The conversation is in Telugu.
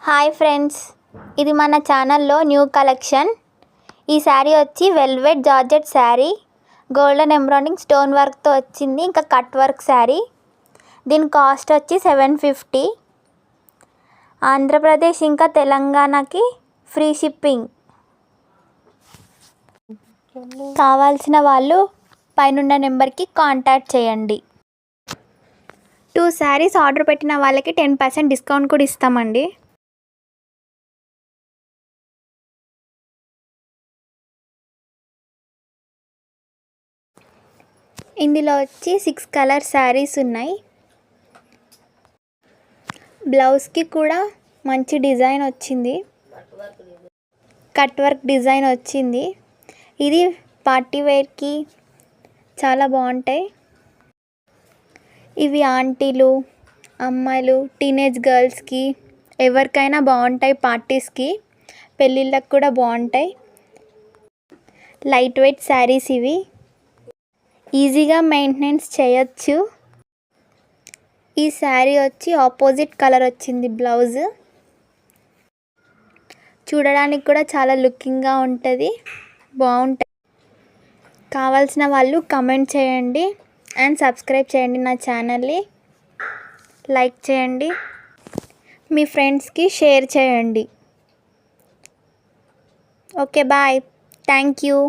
హాయ్ ఫ్రెండ్స్, ఇది మన ఛానల్లో న్యూ కలెక్షన్. ఈ శారీ వచ్చి velvet georgette sari, golden embroidering stone వర్క్తో వచ్చింది. ఇంకా కట్ వర్క్ శారీ. దీని కాస్ట్ వచ్చి 750. ఆంధ్రప్రదేశ్ ఇంకా తెలంగాణకి ఫ్రీ షిప్పింగ్. కావాల్సిన వాళ్ళు పైనున్న నెంబర్కి కాంటాక్ట్ చేయండి. 2 శారీస్ ఆర్డర్ పెట్టిన వాళ్ళకి 10% డిస్కౌంట్ కూడా ఇస్తామండి. ఇందులో వచ్చి 6 కలర్ శారీస్ ఉన్నాయి. బ్లౌజ్కి కూడా మంచి డిజైన్ వచ్చింది, కట్ వర్క్ డిజైన్ వచ్చింది. ఇది పార్టీ వేర్కి చాలా బాగుంటాయి. ఇవి ఆంటీలు, అమ్మాయిలు, టీనేజ్ గర్ల్స్కి ఎవరికైనా బాగుంటాయి. పార్టీస్కి, పెళ్ళిళ్ళకి కూడా బాగుంటాయి. లైట్ వెయిట్ శారీస్ ఇవి, ఈజీగా మెయింటెనెన్స్ చేయొచ్చు. ఈ శారీ వచ్చి ఆపోజిట్ కలర్ వచ్చింది బ్లౌజ్. చూడడానికి కూడా చాలా లుకింగ్గా ఉంటుంది, బాగుంటుంది. కావాల్సిన వాళ్ళు కమెంట్ చేయండి అండ్ సబ్స్క్రైబ్ చేయండి నా ఛానల్ని. లైక్ చేయండి, మీ ఫ్రెండ్స్కి షేర్ చేయండి. Okay, bye. Thank you.